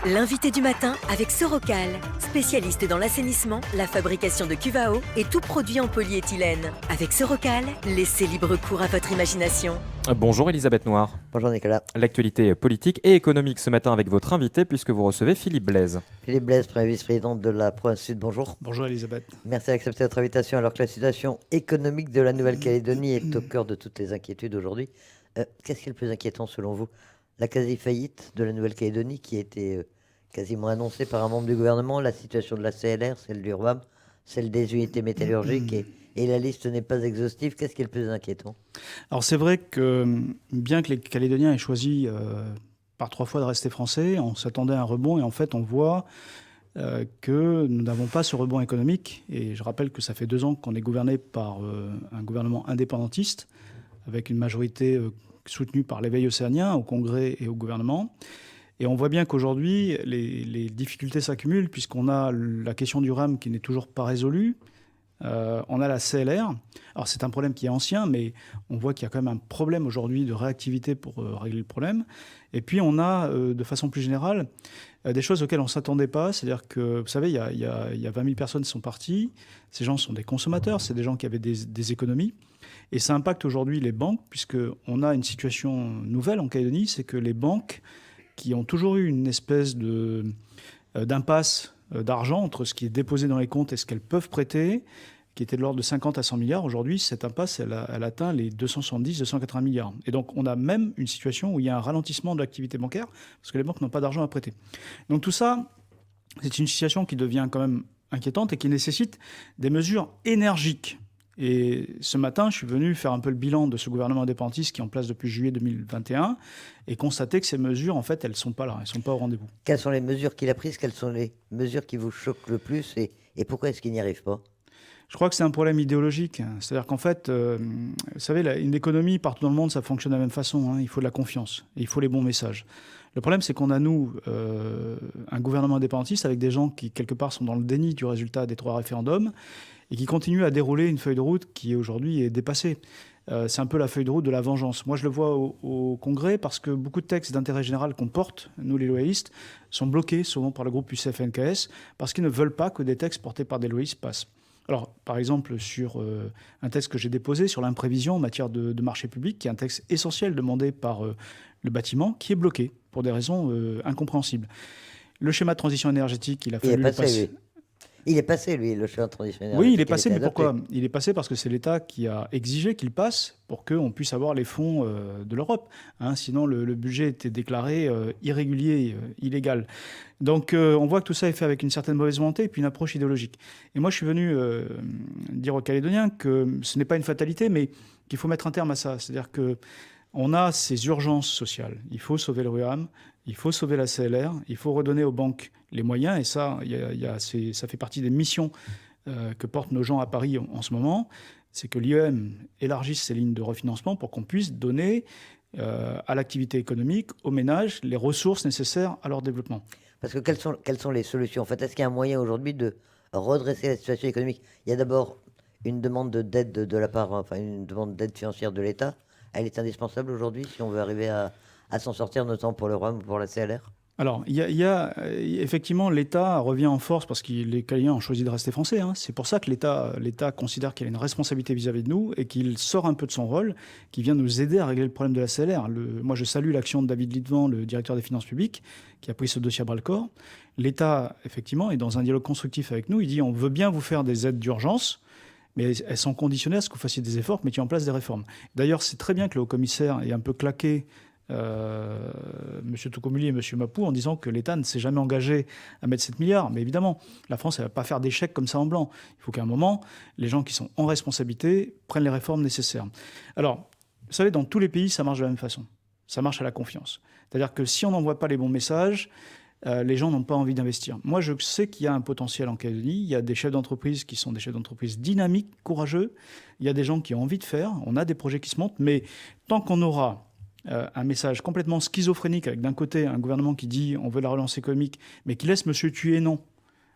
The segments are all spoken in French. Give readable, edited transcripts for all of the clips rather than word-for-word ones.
L'invité du matin avec Sorocal, spécialiste dans l'assainissement, la fabrication de cuves à eau et tout produit en polyéthylène. Avec Sorocal, laissez libre cours à votre imagination. Bonjour Elisabeth Noir. Bonjour Nicolas. L'actualité politique et économique ce matin avec votre invité puisque vous recevez Philippe Blaise. Philippe Blaise, Premier vice-président de la province Sud, bonjour. Bonjour Elisabeth. Merci d'accepter notre invitation alors que la situation économique de la Nouvelle-Calédonie est au cœur de toutes les inquiétudes aujourd'hui. Qu'est-ce qui est le plus inquiétant selon vous? La quasi-faillite de la Nouvelle-Calédonie qui a été quasiment annoncée par un membre du gouvernement, la situation de la CLR, celle du RUAM, celle des unités métallurgiques et la liste n'est pas exhaustive. Qu'est-ce qui est le plus inquiétant? Alors c'est vrai que bien que les Calédoniens aient choisi par 3 fois de rester français, on s'attendait à un rebond et en fait on voit que nous n'avons pas ce rebond économique. Et je rappelle que ça fait 2 ans qu'on est gouverné par un gouvernement indépendantiste avec une majorité soutenue par l'éveil océanien au Congrès et au gouvernement. Et on voit bien qu'aujourd'hui, les difficultés s'accumulent puisqu'on a la question du RAM qui n'est toujours pas résolue. On a la CLR. Alors c'est un problème qui est ancien, mais on voit qu'il y a quand même un problème aujourd'hui de réactivité pour régler le problème. Et puis on a, de façon plus générale, des choses auxquelles on ne s'attendait pas. C'est-à-dire que, vous savez, il y a 20 000 personnes qui sont parties. Ces gens sont des consommateurs, c'est des gens qui avaient des économies. Et ça impacte aujourd'hui les banques, puisqu'on a une situation nouvelle en Calédonie, c'est que les banques qui ont toujours eu une espèce d'impasse d'argent entre ce qui est déposé dans les comptes et ce qu'elles peuvent prêter, qui était de l'ordre de 50 à 100 milliards. Aujourd'hui, cette impasse, elle atteint les 270, 280 milliards. Et donc, on a même une situation où il y a un ralentissement de l'activité bancaire, parce que les banques n'ont pas d'argent à prêter. Donc tout ça, c'est une situation qui devient quand même inquiétante et qui nécessite des mesures énergiques. Et ce matin, je suis venu faire un peu le bilan de ce gouvernement indépendantiste qui est en place depuis juillet 2021 et constater que ces mesures, en fait, elles ne sont pas là, elles ne sont pas au rendez-vous. Quelles sont les mesures qu'il a prises? Quelles sont les mesures qui vous choquent le plus et pourquoi est-ce qu'il n'y arrive pas? Je crois que c'est un problème idéologique. C'est-à-dire qu'en fait, vous savez, une économie, partout dans le monde, ça fonctionne de la même façon. Il faut de la confiance et il faut les bons messages. Le problème, c'est qu'on a, nous, un gouvernement indépendantiste avec des gens qui, quelque part, sont dans le déni du résultat des 3 référendums et qui continuent à dérouler une feuille de route qui, aujourd'hui, est dépassée. C'est un peu la feuille de route de la vengeance. Moi, je le vois au Congrès parce que beaucoup de textes d'intérêt général qu'on porte, nous les loyalistes, sont bloqués souvent par le groupe UCF-NKS parce qu'ils ne veulent pas que des textes portés par des loyalistes passent. Alors, par exemple, sur un texte que j'ai déposé sur l'imprévision en matière de marché public, qui est un texte essentiel demandé par le bâtiment, qui est bloqué pour des raisons incompréhensibles. Le schéma de transition énergétique, il a fallu passer. Il est passé, lui, le schéma de transition énergétique. Oui, il est passé, mais pourquoi? Il est passé parce que c'est l'État qui a exigé qu'il passe pour qu'on puisse avoir les fonds de l'Europe. Sinon, le budget était déclaré irrégulier, illégal. Donc, on voit que tout ça est fait avec une certaine mauvaise volonté et puis une approche idéologique. Et moi, je suis venu dire aux Calédoniens que ce n'est pas une fatalité, mais qu'il faut mettre un terme à ça. C'est-à-dire qu'on a ces urgences sociales. Il faut sauver le RUAM, il faut sauver la CLR, il faut redonner aux banques les moyens. Et ça, ça fait partie des missions que portent nos gens à Paris en ce moment. C'est que l'IEM élargisse ses lignes de refinancement pour qu'on puisse donner à l'activité économique, aux ménages, les ressources nécessaires à leur développement. Parce que quelles sont les solutions? En fait, est-ce qu'il y a un moyen aujourd'hui de redresser la situation économique? Il y a d'abord une demande d'aide de la part, enfin une demande d'aide financière de l'État. Elle est indispensable aujourd'hui si on veut arriver à s'en sortir, notamment pour le RUAM ou pour la CLR? Alors, il y a effectivement, l'État revient en force parce que les Calédoniens ont choisi de rester français. C'est pour ça que l'État considère qu'il a une responsabilité vis-à-vis de nous et qu'il sort un peu de son rôle, qui vient nous aider à régler le problème de la CLR. Moi, je salue l'action de David Litvent, le directeur des finances publiques, qui a pris ce dossier à bras-le-corps. L'État, effectivement, est dans un dialogue constructif avec nous. Il dit on veut bien vous faire des aides d'urgence, mais elles sont conditionnées à ce que vous fassiez des efforts, que vous mettiez en place des réformes. D'ailleurs, c'est très bien que le haut-commissaire ait un peu claqué M. Toukoumuli et M. Mapou en disant que l'État ne s'est jamais engagé à mettre 7 milliards. Mais évidemment, la France, elle ne va pas faire des chèques comme ça en blanc. Il faut qu'à un moment, les gens qui sont en responsabilité prennent les réformes nécessaires. Alors, vous savez, dans tous les pays, ça marche de la même façon. Ça marche à la confiance. C'est-à-dire que si on n'envoie pas les bons messages, les gens n'ont pas envie d'investir. Moi, je sais qu'il y a un potentiel en Calédonie. Il y a des chefs d'entreprise qui sont des chefs d'entreprise dynamiques, courageux. Il y a des gens qui ont envie de faire. On a des projets qui se montent. Mais tant qu'on aura un message complètement schizophrénique avec d'un côté un gouvernement qui dit on veut la relance économique, mais qui laisse M. Tuénon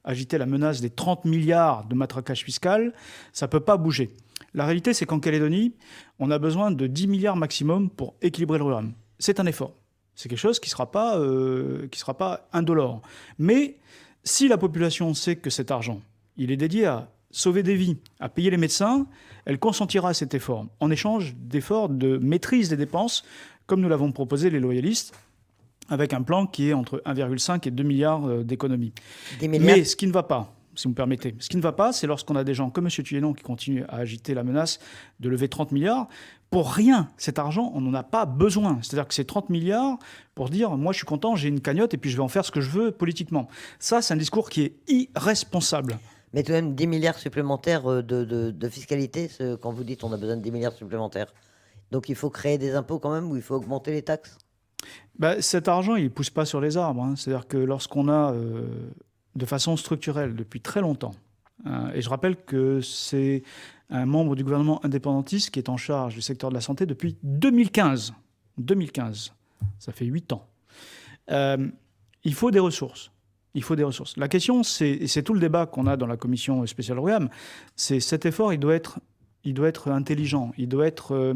agiter la menace des 30 milliards de matraquage fiscal, ça ne peut pas bouger. La réalité, c'est qu'en Calédonie, on a besoin de 10 milliards maximum pour équilibrer le RUAM. C'est un effort. C'est quelque chose qui sera pas indolore. Mais si la population sait que cet argent, il est dédié à sauver des vies, à payer les médecins, elle consentira à cet effort, en échange d'efforts de maîtrise des dépenses, comme nous l'avons proposé les loyalistes, avec un plan qui est entre 1,5 et 2 milliards d'économies. 10 milliards. Mais ce qui ne va pas, si vous me permettez, ce qui ne va pas, c'est lorsqu'on a des gens comme M. Thuénon qui continuent à agiter la menace de lever 30 milliards. Pour rien, cet argent, on n'en a pas besoin. C'est-à-dire que c'est 30 milliards pour dire « moi, je suis content, j'ai une cagnotte et puis je vais en faire ce que je veux politiquement ». Ça, c'est un discours qui est irresponsable. Mais tout de même, 10 milliards supplémentaires de fiscalité, quand vous dites on a besoin de 10 milliards supplémentaires. Donc il faut créer des impôts quand même ou il faut augmenter les taxes? Cet argent, il ne pousse pas sur les arbres. C'est-à-dire que lorsqu'on a, de façon structurelle, depuis très longtemps, et je rappelle que c'est un membre du gouvernement indépendantiste qui est en charge du secteur de la santé depuis 2015. 2015, ça fait 8 ans. Il faut des ressources. Il faut des ressources. La question, et c'est tout le débat qu'on a dans la commission spéciale RUAM, c'est cet effort, il doit être intelligent, il doit être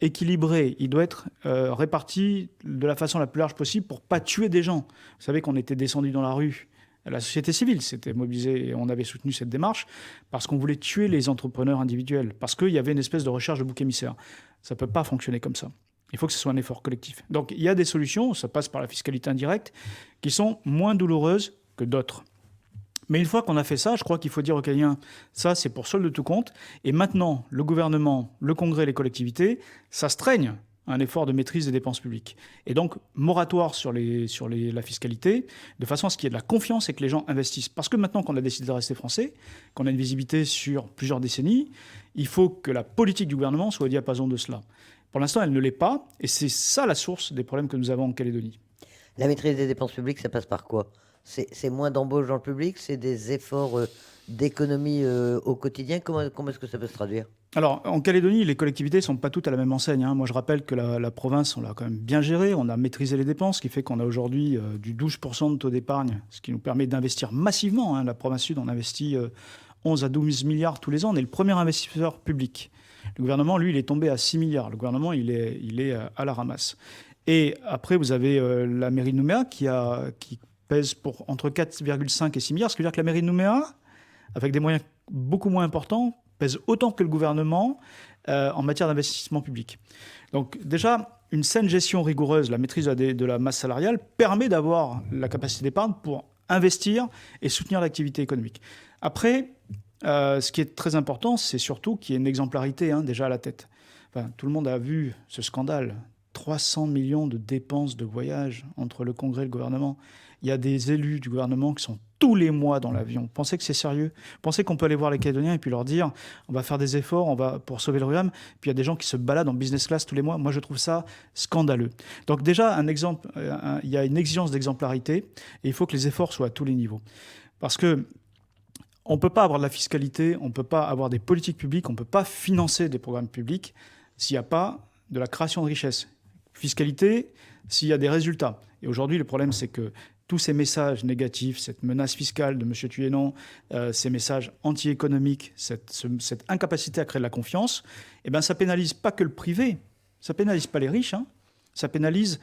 équilibré, il doit être réparti de la façon la plus large possible pour ne pas tuer des gens. Vous savez qu'on était descendu dans la rue, la société civile s'était mobilisée et on avait soutenu cette démarche parce qu'on voulait tuer les entrepreneurs individuels, parce qu'il y avait une espèce de recherche de bouc émissaire. Ça ne peut pas fonctionner comme ça. Il faut que ce soit un effort collectif. Donc il y a des solutions, ça passe par la fiscalité indirecte, qui sont moins douloureuses que d'autres. Mais une fois qu'on a fait ça, je crois qu'il faut dire aux Canadiens, ça c'est pour solde de tout compte. Et maintenant, le gouvernement, le Congrès, les collectivités, s'astreignent à un effort de maîtrise des dépenses publiques. Et donc, moratoire sur la fiscalité, de façon à ce qu'il y ait de la confiance et que les gens investissent. Parce que maintenant qu'on a décidé de rester français, qu'on a une visibilité sur plusieurs décennies, il faut que la politique du gouvernement soit au diapason de cela. Pour l'instant, elle ne l'est pas, et c'est ça la source des problèmes que nous avons en Calédonie. La maîtrise des dépenses publiques, ça passe par quoi? C'est moins d'embauches dans le public? C'est des efforts d'économie au quotidien? Comment est-ce que ça peut se traduire? Alors, en Calédonie, les collectivités ne sont pas toutes à la même enseigne. Moi, je rappelle que la province, on l'a quand même bien gérée. On a maîtrisé les dépenses, ce qui fait qu'on a aujourd'hui du 12% de taux d'épargne, ce qui nous permet d'investir massivement. La province sud, on investit 11 à 12 milliards tous les ans. On est le premier investisseur public. Le gouvernement, lui, il est tombé à 6 milliards. Le gouvernement, il est à la ramasse. Et après, vous avez la mairie de Nouméa qui pèse pour entre 4,5 et 6 milliards. Ce qui veut dire que la mairie de Nouméa, avec des moyens beaucoup moins importants, pèse autant que le gouvernement en matière d'investissement public. Donc déjà, une saine gestion rigoureuse, la maîtrise de la masse salariale, permet d'avoir la capacité d'épargne pour investir et soutenir l'activité économique. Après, ce qui est très important, c'est surtout qu'il y ait une exemplarité déjà à la tête. Enfin, tout le monde a vu ce scandale. 300 millions de dépenses de voyage entre le Congrès et le gouvernement. Il y a des élus du gouvernement qui sont tous les mois dans l'avion. Pensez que c'est sérieux? Pensez qu'on peut aller voir les Calédoniens et puis leur dire on va faire des efforts pour sauver le RUAM, puis il y a des gens qui se baladent en business class tous les mois. Moi, je trouve ça scandaleux. Donc déjà, il y a une exigence d'exemplarité et il faut que les efforts soient à tous les niveaux. Parce que on ne peut pas avoir de la fiscalité, on ne peut pas avoir des politiques publiques, on ne peut pas financer des programmes publics s'il n'y a pas de la création de richesse. Fiscalité, s'il y a des résultats. Et aujourd'hui, le problème, c'est que tous ces messages négatifs, cette menace fiscale de M. Thuénon, ces messages anti-économiques, cette incapacité à créer de la confiance, ça pénalise pas que le privé, ça pénalise pas les riches, ça pénalise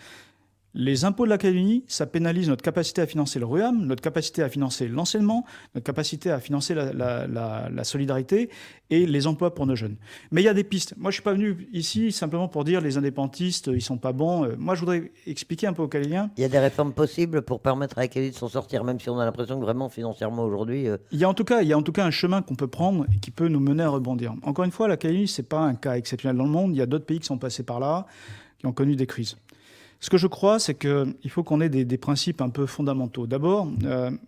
les impôts de la Calédonie, ça pénalise notre capacité à financer le RUAM, notre capacité à financer l'enseignement, notre capacité à financer la solidarité et les emplois pour nos jeunes. Mais il y a des pistes. Moi, je ne suis pas venu ici simplement pour dire les indépendantistes, ils ne sont pas bons. Moi, je voudrais expliquer un peu aux Calédoniens. Il y a des réformes possibles pour permettre à la Calédonie de s'en sortir, même si on a l'impression que vraiment, financièrement, aujourd'hui... Il y a en tout cas un chemin qu'on peut prendre et qui peut nous mener à rebondir. Encore une fois, la Calédonie, ce n'est pas un cas exceptionnel dans le monde. Il y a d'autres pays qui sont passés par là, qui ont connu des crises. Ce que je crois, c'est qu'il faut qu'on ait des principes un peu fondamentaux. D'abord,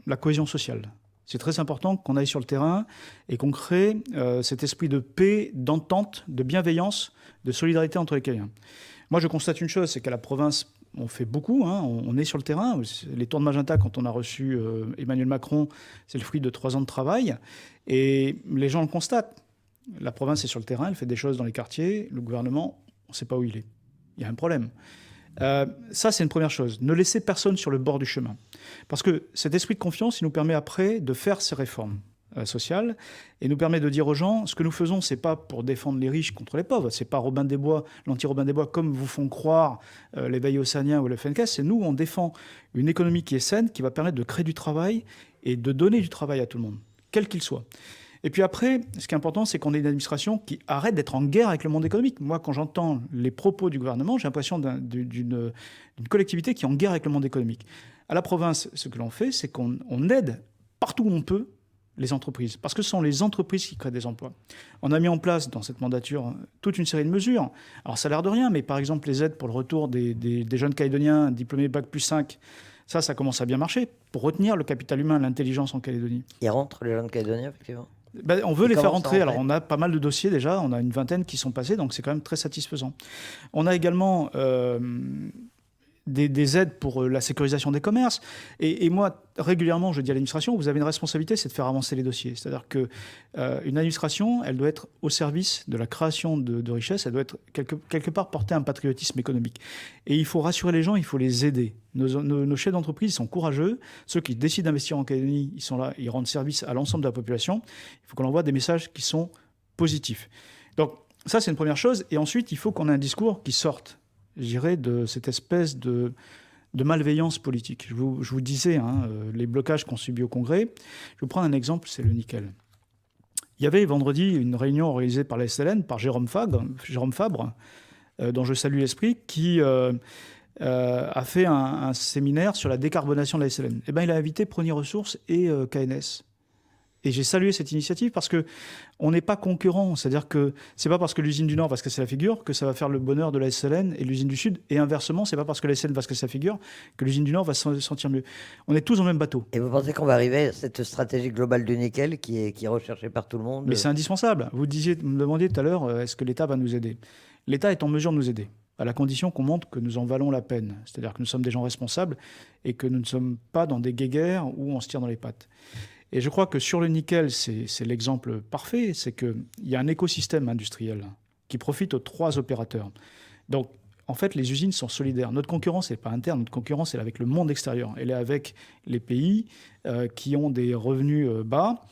la cohésion sociale. C'est très important qu'on aille sur le terrain et qu'on crée cet esprit de paix, d'entente, de bienveillance, de solidarité entre les Calédoniens. Moi, je constate une chose, c'est qu'à la province, on fait beaucoup, on est sur le terrain. Les tours de Magenta, quand on a reçu Emmanuel Macron, c'est le fruit de 3 ans de travail. Et les gens le constatent. La province est sur le terrain, elle fait des choses dans les quartiers. Le gouvernement, on ne sait pas où il est. Il y a un problème. Ça, c'est une première chose. Ne laissez personne sur le bord du chemin. Parce que cet esprit de confiance, il nous permet après de faire ces réformes. sociale et nous permet de dire aux gens, ce que nous faisons, c'est pas pour défendre les riches contre les pauvres, c'est pas Robin des Bois, l'anti-Robin des Bois, comme vous font croire les veilles océaniens ou le FNKS, c'est nous, on défend une économie qui est saine, qui va permettre de créer du travail et de donner du travail à tout le monde, quel qu'il soit. Et puis après, ce qui est important, c'est qu'on ait une administration qui arrête d'être en guerre avec le monde économique. Moi, quand j'entends les propos du gouvernement, j'ai l'impression d'une collectivité qui est en guerre avec le monde économique. À la province, ce que l'on fait, c'est qu'on aide partout où on peut les entreprises, parce que ce sont les entreprises qui créent des emplois. On a mis en place dans cette mandature toute une série de mesures. Alors ça a l'air de rien, mais par exemple les aides pour le retour des jeunes Calédoniens diplômés Bac+5, ça commence à bien marcher pour retenir le capital humain, l'intelligence en Calédonie. Ils rentrent les jeunes Calédoniens, effectivement. On veut les faire rentrer. Alors, rentrer on a pas mal de dossiers déjà. On a une vingtaine qui sont passés, donc c'est quand même très satisfaisant. On a également des aides pour la sécurisation des commerces. Et moi, régulièrement, je dis à l'administration, vous avez une responsabilité, c'est de faire avancer les dossiers. C'est-à-dire qu'une administration, elle doit être au service de la création de richesses, elle doit être quelque part porter un patriotisme économique. Et il faut rassurer les gens, il faut les aider. Nos chefs d'entreprise sont courageux. Ceux qui décident d'investir en Calédonie, ils sont là, ils rendent service à l'ensemble de la population. Il faut qu'on envoie des messages qui sont positifs. Donc ça, c'est une première chose. Et ensuite, il faut qu'on ait un discours qui sorte, je dirais, de cette espèce de malveillance politique. Je vous disais, les blocages qu'on subit au Congrès. Je vais vous prendre un exemple, c'est le nickel. Il y avait vendredi une réunion organisée par la SLN, par Jérôme Fabre, dont je salue l'esprit, qui a fait un séminaire sur la décarbonation de la SLN. Eh ben, il a invité Prony Ressources et KNS. Et j'ai salué cette initiative parce qu'on n'est pas concurrents. C'est-à-dire que c'est pas parce que l'usine du Nord va se casser la figure que ça va faire le bonheur de la SLN et l'usine du Sud. Et inversement, c'est pas parce que la SLN va se casser la figure que l'usine du Nord va se sentir mieux. On est tous dans le même bateau. Et vous pensez qu'on va arriver à cette stratégie globale du nickel qui est recherchée par tout le monde? Mais c'est indispensable. Vous me demandiez tout à l'heure, est-ce que l'État va nous aider? L'État est en mesure de nous aider, à la condition qu'on montre que nous en valons la peine. C'est-à-dire que nous sommes des gens responsables et que nous ne sommes pas dans des guéguerres où on se tire dans les pattes. Et je crois que sur le nickel, c'est l'exemple parfait, c'est qu'il y a un écosystème industriel qui profite aux 3 opérateurs. Donc, en fait, les usines sont solidaires. Notre concurrence n'est pas interne, notre concurrence, elle est avec le monde extérieur. Elle est avec les pays qui ont des revenus bas,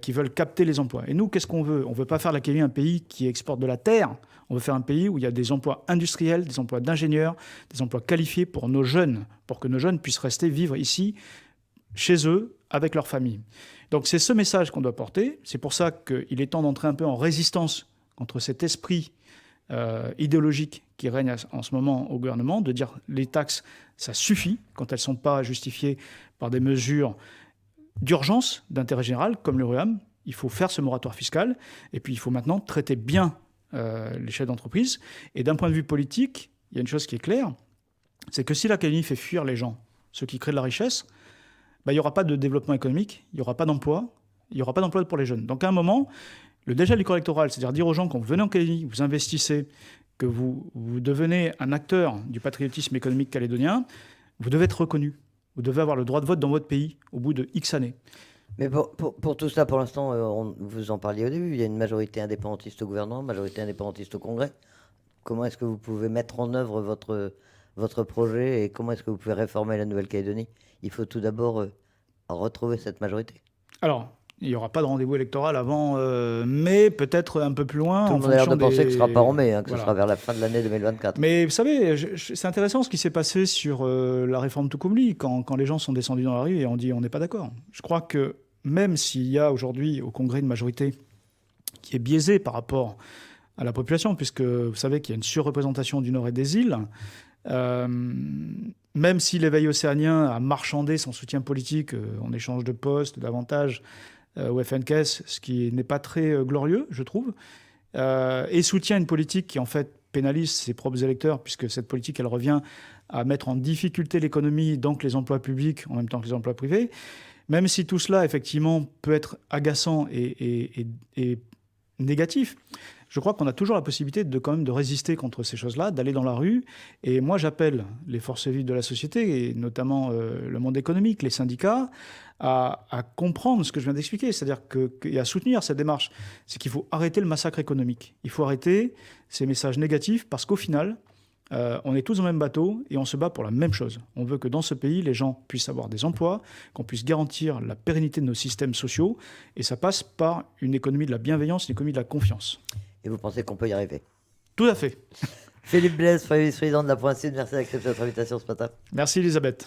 qui veulent capter les emplois. Et nous, qu'est-ce qu'on veut? On ne veut pas faire la Calédonie un pays qui exporte de la terre. On veut faire un pays où il y a des emplois industriels, des emplois d'ingénieurs, des emplois qualifiés pour nos jeunes, pour que nos jeunes puissent rester vivre ici, chez eux, avec leur famille. Donc c'est ce message qu'on doit porter. C'est pour ça qu'il est temps d'entrer un peu en résistance contre cet esprit idéologique qui règne en ce moment au gouvernement, de dire les taxes, ça suffit quand elles ne sont pas justifiées par des mesures d'urgence, d'intérêt général, comme le RUAM. Il faut faire ce moratoire fiscal, et puis il faut maintenant traiter bien les chefs d'entreprise. Et d'un point de vue politique, il y a une chose qui est claire, c'est que si la Calédonie fait fuir les gens, ceux qui créent de la richesse, il n'y aura pas de développement économique, il n'y aura pas d'emploi, il n'y aura pas d'emploi pour les jeunes. Donc à un moment, le dégel du corps électoral, c'est-à-dire dire aux gens, quand vous venez en Calédonie, vous investissez, que vous devenez un acteur du patriotisme économique calédonien, vous devez être reconnu. Vous devez avoir le droit de vote dans votre pays au bout de X années. Mais pour tout ça, pour l'instant, vous en parliez au début, il y a une majorité indépendantiste au gouvernement, majorité indépendantiste au Congrès. Comment est-ce que vous pouvez mettre en œuvre votre projet et comment est-ce que vous pouvez réformer la Nouvelle-Calédonie? Il faut tout d'abord retrouver cette majorité. Alors, il n'y aura pas de rendez-vous électoral avant mai, peut-être un peu plus loin. Tout le monde a l'air de penser que ce ne sera pas en mai, que ce sera vers la fin de l'année 2024. Mais vous savez, c'est intéressant ce qui s'est passé sur la réforme Toukoumli, quand les gens sont descendus dans la rue et ont dit on n'est pas d'accord. Je crois que même s'il y a aujourd'hui au Congrès une majorité qui est biaisée par rapport à la population, puisque vous savez qu'il y a une surreprésentation du Nord et des îles, même si l'éveil océanien a marchandé son soutien politique en échange de postes, d'avantages au FNKS, ce qui n'est pas très glorieux, je trouve, et soutient une politique qui, en fait, pénalise ses propres électeurs, puisque cette politique, elle revient à mettre en difficulté l'économie, donc les emplois publics, en même temps que les emplois privés. Même si tout cela, effectivement, peut être agaçant et négatif, je crois qu'on a toujours la possibilité quand même de résister contre ces choses-là, d'aller dans la rue. Et moi, j'appelle les forces vives de la société, et notamment le monde économique, les syndicats, à comprendre ce que je viens d'expliquer, c'est-à-dire et à soutenir cette démarche. C'est qu'il faut arrêter le massacre économique. Il faut arrêter ces messages négatifs, parce qu'au final, On est tous dans le même bateau et on se bat pour la même chose. On veut que dans ce pays, les gens puissent avoir des emplois, qu'on puisse garantir la pérennité de nos systèmes sociaux. Et ça passe par une économie de la bienveillance, une économie de la confiance. Et vous pensez qu'on peut y arriver? Tout à fait. Philippe Blaise, Premier vice-président de la Province Sud, merci d'accepter notre invitation ce matin. Merci Elisabeth.